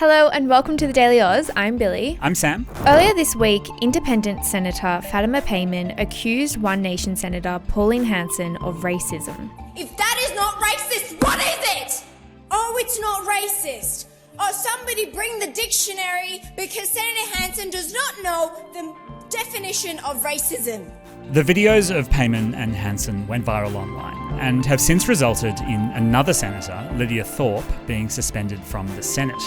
Hello and welcome to the Daily Aus. I'm Billi. I'm Sam. Earlier this week, Independent Senator Fatima Payman accused One Nation Senator Pauline Hanson of racism. If that is not racist, what is it? Oh, it's not racist. Oh, somebody bring the dictionary because Senator Hanson does not know the definition of racism. The videos of Payman and Hanson went viral online and have since resulted in another senator, Lidia Thorpe, being suspended from the Senate.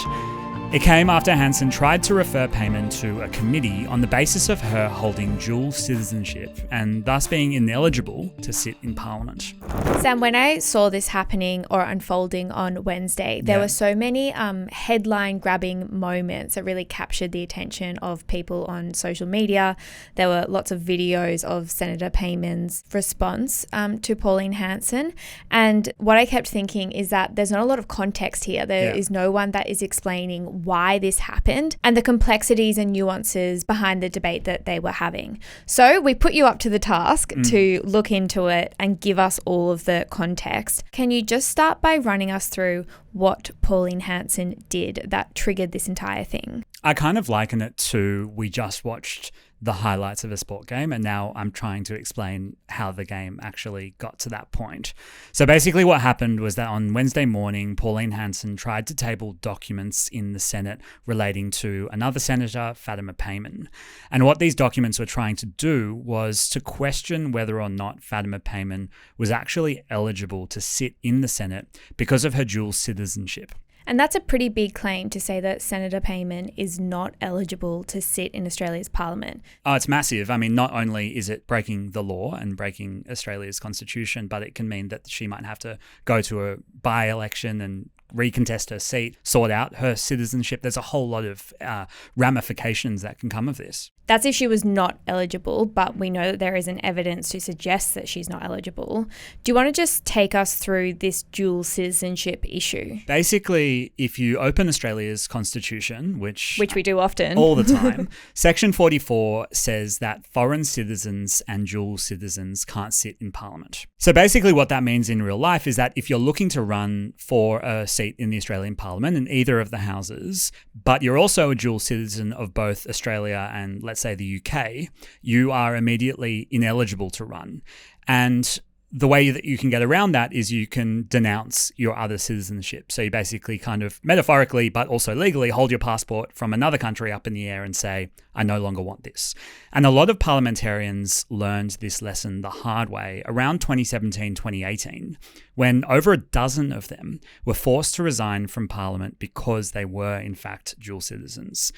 It came after Hanson tried to refer Payman to a committee on the basis of her holding dual citizenship and thus being ineligible to sit in Parliament. Sam, when I saw this happening or unfolding on Wednesday, there were so many headline-grabbing moments that really captured the attention of people on social media. There were lots of videos of Senator Payman's response to Pauline Hanson. And what I kept thinking is that there's not a lot of context here. There is no one that is explaining why this happened and the complexities and nuances behind the debate that they were having. So we put you up to the task to look into it and give us all of the context. Can you just start by running us through what Pauline Hanson did that triggered this entire thing? I kind of liken it to we just watched the highlights of a sport game and now I'm trying to explain how the game actually got to that point. So basically what happened was that on Wednesday morning, Pauline Hanson tried to table documents in the Senate relating to another senator, Fatima Payman. And what these documents were trying to do was to question whether or not Fatima Payman was actually eligible to sit in the Senate because of her dual citizenship. And that's a pretty big claim to say that Senator Payman is not eligible to sit in Australia's parliament. Oh, it's massive. I mean, not only is it breaking the law and breaking Australia's constitution, but it can mean that she might have to go to a by-election and recontest her seat, sort out her citizenship. There's a whole lot of ramifications that can come of this. That's if she was not eligible, but we know that there isn't evidence to suggest that she's not eligible. Do you want to just take us through this dual citizenship issue? Basically, if you open Australia's constitution, which we do often, all the time, Section 44 says that foreign citizens and dual citizens can't sit in Parliament. So basically what that means in real life is that if you're looking to run for a seat in the Australian Parliament in either of the houses, but you're also a dual citizen of both Australia and, let's say, the UK, you are immediately ineligible to run. And the way that you can get around that is you can denounce your other citizenship. So you basically kind of metaphorically, but also legally, hold your passport from another country up in the air and say, I no longer want this. And a lot of parliamentarians learned this lesson the hard way around 2017, 2018, when over a dozen of them were forced to resign from Parliament because they were, in fact, dual citizens.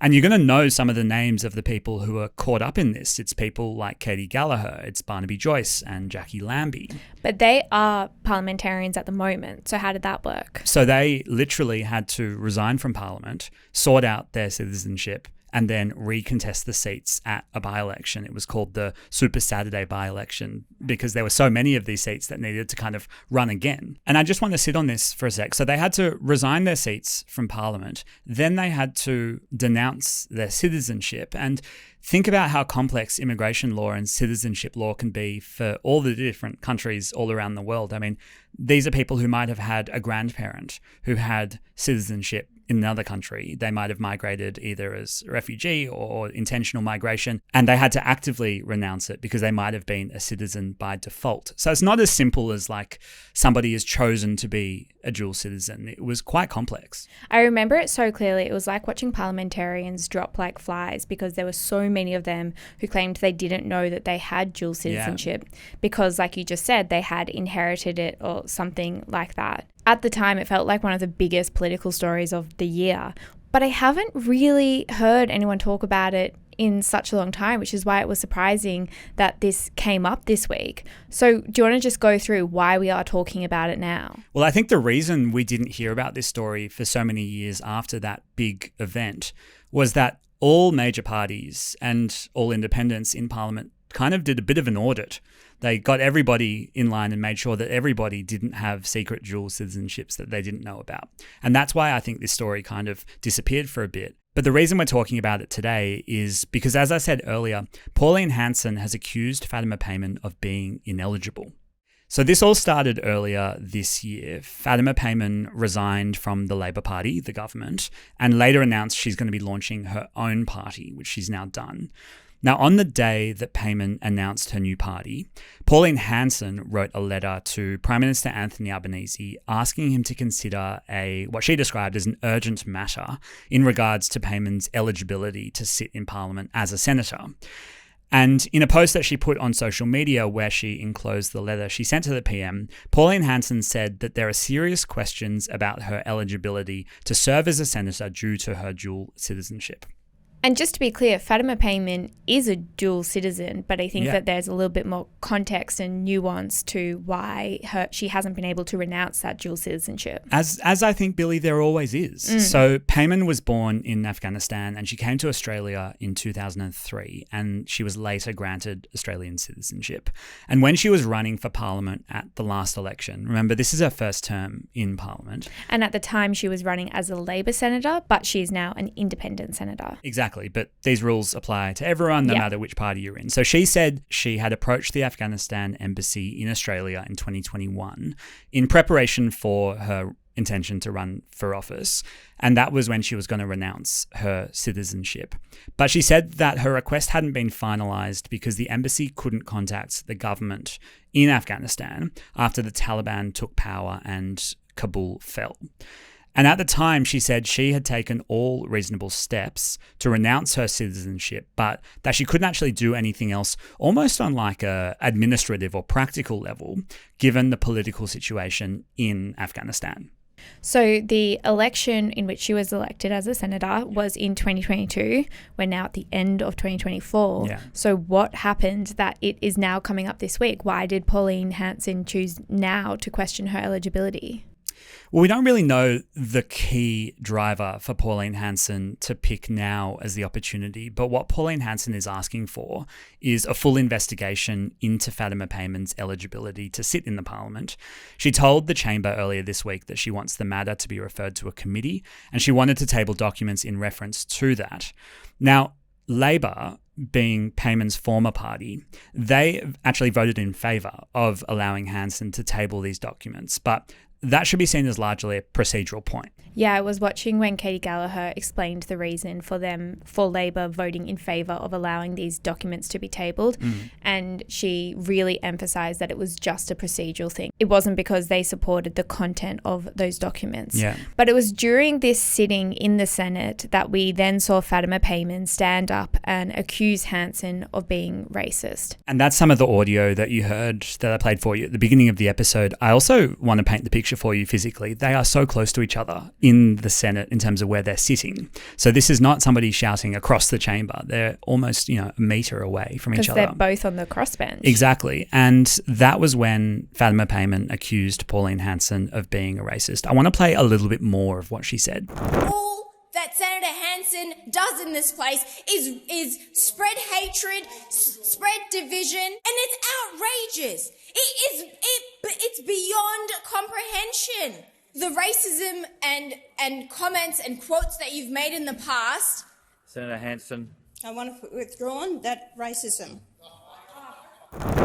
And you're going to know some of the names of the people who are caught up in this. It's people like Katie Gallagher, it's Barnaby Joyce and Jackie Lambie. But they are parliamentarians at the moment. So how did that work? So they literally had to resign from Parliament, sort out their citizenship, and then recontest the seats at a by-election. It was called the Super Saturday by-election because there were so many of these seats that needed to kind of run again. And I just want to sit on this for a sec. So they had to resign their seats from Parliament. Then they had to denounce their citizenship. And think about how complex immigration law and citizenship law can be for all the different countries all around the world. I mean, these are people who might have had a grandparent who had citizenship in another country. They might have migrated either as a refugee or intentional migration, and they had to actively renounce it because they might have been a citizen by default. So it's not as simple as like somebody has chosen to be a dual citizen. It was quite complex. I remember it so clearly. It was like watching parliamentarians drop like flies because there were so many of them who claimed they didn't know that they had dual citizenship because, like you just said, they had inherited it or something like that. At the time, it felt like one of the biggest political stories of the year, but I haven't really heard anyone talk about it in such a long time, which is why it was surprising that this came up this week. So do you want to just go through why we are talking about it now? Well, I think the reason we didn't hear about this story for so many years after that big event was that all major parties and all independents in Parliament kind of did a bit of an audit. They got everybody in line and made sure that everybody didn't have secret dual citizenships that they didn't know about. And that's why I think this story kind of disappeared for a bit. But the reason we're talking about it today is because, as I said earlier, Pauline Hanson has accused Fatima Payman of being ineligible. So this all started earlier this year. Fatima Payman resigned from the Labor Party, the government, and later announced she's going to be launching her own party, which she's now done. Now, on the day that Payman announced her new party, Pauline Hanson wrote a letter to Prime Minister Anthony Albanese asking him to consider what she described as an urgent matter in regards to Payman's eligibility to sit in Parliament as a senator. And in a post that she put on social media where she enclosed the letter she sent to the PM, Pauline Hanson said that there are serious questions about her eligibility to serve as a senator due to her dual citizenship. And just to be clear, Fatima Payman is a dual citizen, but I think that there's a little bit more context and nuance to why she hasn't been able to renounce that dual citizenship. As I think, Billi, there always is. So Payman was born in Afghanistan and she came to Australia in 2003 and she was later granted Australian citizenship. And when she was running for Parliament at the last election, remember, this is her first term in Parliament. And at the time she was running as a Labor senator, but she's now an independent senator. Exactly. But these rules apply to everyone, no matter which party you're in. So she said she had approached the Afghanistan embassy in Australia in 2021 in preparation for her intention to run for office. And that was when she was going to renounce her citizenship. But she said that her request hadn't been finalised because the embassy couldn't contact the government in Afghanistan after the Taliban took power and Kabul fell. And at the time, she said she had taken all reasonable steps to renounce her citizenship, but that she couldn't actually do anything else, almost on like a administrative or practical level, given the political situation in Afghanistan. So the election in which she was elected as a senator was in 2022. We're now at the end of 2024. Yeah. So what happened that it is now coming up this week? Why did Pauline Hanson choose now to question her eligibility? Well, we don't really know the key driver for Pauline Hanson to pick now as the opportunity, but what Pauline Hanson is asking for is a full investigation into Fatima Payman's eligibility to sit in the Parliament. She told the Chamber earlier this week that she wants the matter to be referred to a committee, and she wanted to table documents in reference to that. Now, Labor, being Payman's former party, they actually voted in favour of allowing Hanson to table these documents, but that should be seen as largely a procedural point. Yeah, I was watching when Katie Gallagher explained the reason for Labor voting in favour of allowing these documents to be tabled. And she really emphasised that it was just a procedural thing. It wasn't because they supported the content of those documents. Yeah. But it was during this sitting in the Senate that we then saw Fatima Payman stand up and accuse Hansen of being racist. And that's some of the audio that you heard that I played for you at the beginning of the episode. I also want to paint the picture for you physically. They are so close to each other in the Senate in terms of where they're sitting. So this is not somebody shouting across the chamber. They're almost, a metre away from each other. Because they're both on the crossbench. Exactly. And that was when Fatima Payman accused Pauline Hanson of being a racist. I want to play a little bit more of what she said. All that Senator Hanson does in this place is spread hatred, spread division, and it's outrageous. It's beyond comprehension. The racism and comments and quotes that you've made in the past. Senator Hanson. I want to withdraw that racism.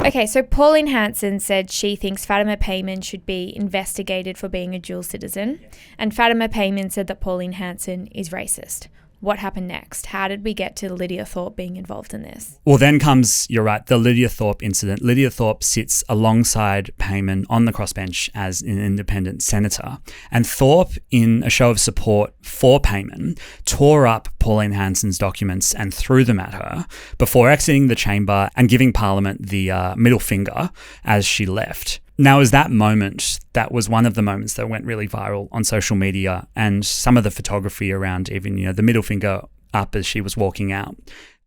Okay, so Pauline Hanson said she thinks Fatima Payman should be investigated for being a dual citizen. And Fatima Payman said that Pauline Hanson is racist. What happened next? How did we get to Lidia Thorpe being involved in this? Well, then comes, you're right, the Lidia Thorpe incident. Lidia Thorpe sits alongside Payman on the crossbench as an independent senator. And Thorpe, in a show of support for Payman, tore up Pauline Hanson's documents and threw them at her before exiting the chamber and giving Parliament the middle finger as she left. Now, as that was one of the moments that went really viral on social media, and some of the photography around even, the middle finger up as she was walking out.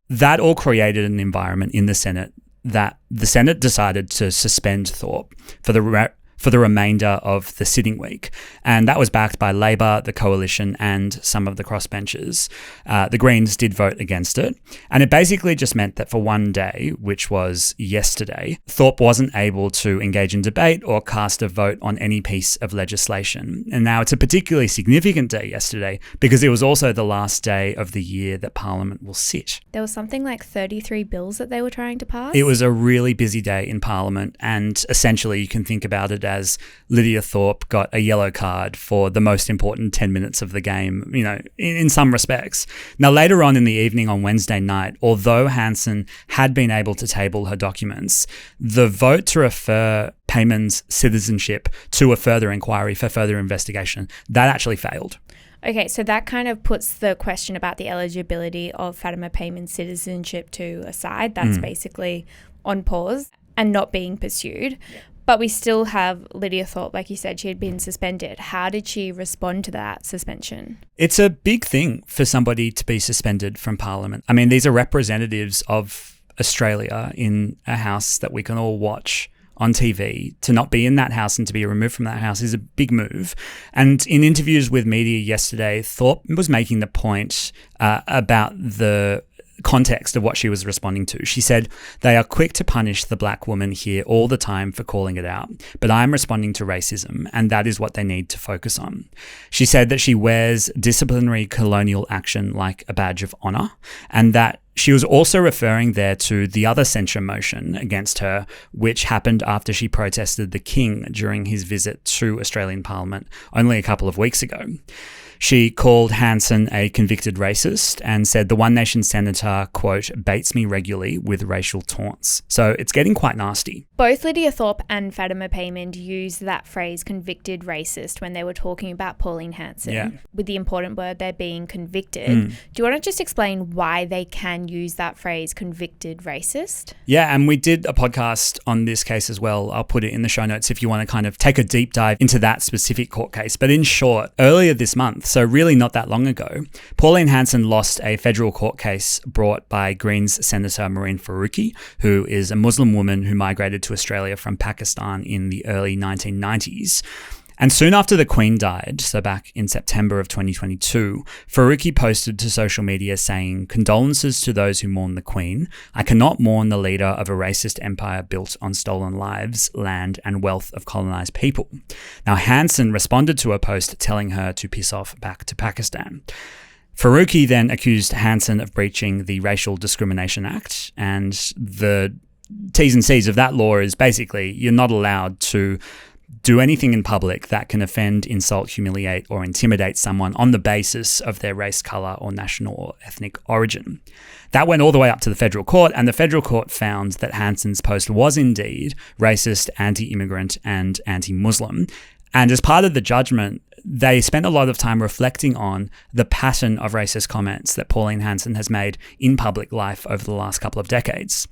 That all created an environment in the Senate that the Senate decided to suspend Thorpe for for the remainder of the sitting week. And that was backed by Labor, the Coalition, and some of the crossbenchers. The Greens did vote against it. And it basically just meant that for one day, which was yesterday, Thorpe wasn't able to engage in debate or cast a vote on any piece of legislation. And now it's a particularly significant day yesterday because it was also the last day of the year that Parliament will sit. There was something like 33 bills that they were trying to pass. It was a really busy day in Parliament, and essentially you can think about it as Lidia Thorpe got a yellow card for the most important 10 minutes of the game, in some respects. Now, later on in the evening on Wednesday night, although Hansen had been able to table her documents, the vote to refer Payman's citizenship to a further inquiry for further investigation, that actually failed. Okay, so that kind of puts the question about the eligibility of Fatima Payman's citizenship to a side. That's basically on pause and not being pursued. Yeah. But we still have Lidia Thorpe, like you said, she had been suspended. How did she respond to that suspension? It's a big thing for somebody to be suspended from Parliament. I mean, these are representatives of Australia in a house that we can all watch on TV. To not be in that house and to be removed from that house is a big move. And in interviews with media yesterday, Thorpe was making the point about the context of what she was responding to. She said, "They are quick to punish the black woman here all the time for calling it out, but I'm responding to racism, and that is what they need to focus on." She said that she wears disciplinary colonial action like a badge of honour, and that she was also referring there to the other censure motion against her, which happened after she protested the King during his visit to Australian Parliament only a couple of weeks ago. She called Hansen a convicted racist and said the One Nation senator, quote, baits me regularly with racial taunts. So it's getting quite nasty. Both Lidia Thorpe and Fatima Payman used that phrase convicted racist when they were talking about Pauline Hanson, with the important word there being convicted. Do you want to just explain why they can use that phrase convicted racist? Yeah, and we did a podcast on this case as well. I'll put it in the show notes if you want to kind of take a deep dive into that specific court case. But in short, earlier this month, so really not that long ago, Pauline Hanson lost a federal court case brought by Greens Senator Marine Faruqi, who is a Muslim woman who migrated to Australia from Pakistan in the early 1990s. And soon after the Queen died, so back in September of 2022, Faruqi posted to social media saying, "Condolences to those who mourn the Queen. I cannot mourn the leader of a racist empire built on stolen lives, land, and wealth of colonised people." Now, Hansen responded to a post telling her to piss off back to Pakistan. Faruqi then accused Hansen of breaching the Racial Discrimination Act, and the T's and C's of that law is basically you're not allowed to do anything in public that can offend, insult, humiliate, or intimidate someone on the basis of their race, colour, or national or ethnic origin. That went all the way up to the federal court, and the federal court found that Hansen's post was indeed racist, anti-immigrant, and anti-Muslim. And as part of the judgment, they spent a lot of time reflecting on the pattern of racist comments that Pauline Hanson has made in public life over the last couple of decades.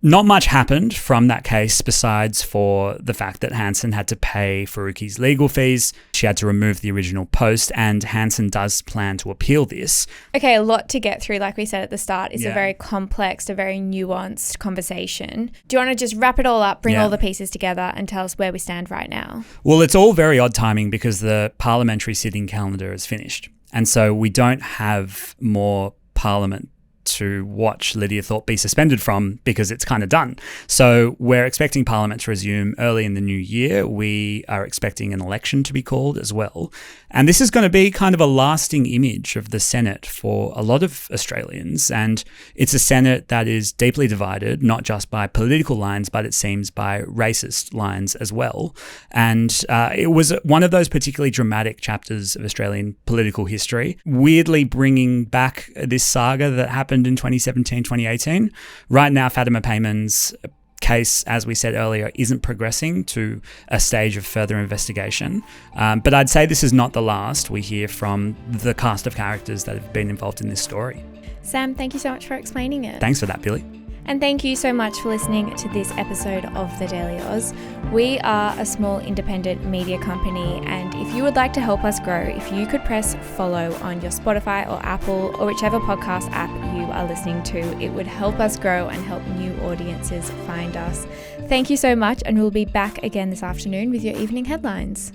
Not much happened from that case besides for the fact that Hansen had to pay Faruqi's legal fees. She had to remove the original post, and Hansen does plan to appeal this. Okay, a lot to get through, like we said at the start. It's a very complex, a very nuanced conversation. Do you want to just wrap it all up, bring all the pieces together, and tell us where we stand right now? Well, it's all very odd timing because the parliamentary sitting calendar is finished. And so we don't have more Parliament to watch Lidia Thorpe be suspended from because it's kind of done. So we're expecting Parliament to resume early in the new year. We are expecting an election to be called as well. And this is going to be kind of a lasting image of the Senate for a lot of Australians. And it's a Senate that is deeply divided, not just by political lines, but it seems by racist lines as well. And it was one of those particularly dramatic chapters of Australian political history, weirdly bringing back this saga that happened in 2017, 2018. Right now, Fatima Payman's case, as we said earlier, isn't progressing to a stage of further investigation. But I'd say this is not the last we hear from the cast of characters that have been involved in this story. Sam, thank you so much for explaining it. Thanks for that, Billi. And thank you so much for listening to this episode of The Daily Aus. We are a small independent media company, and if you would like to help us grow, if you could press follow on your Spotify or Apple or whichever podcast app you are listening to, it would help us grow and help new audiences find us. Thank you so much, and we'll be back again this afternoon with your evening headlines.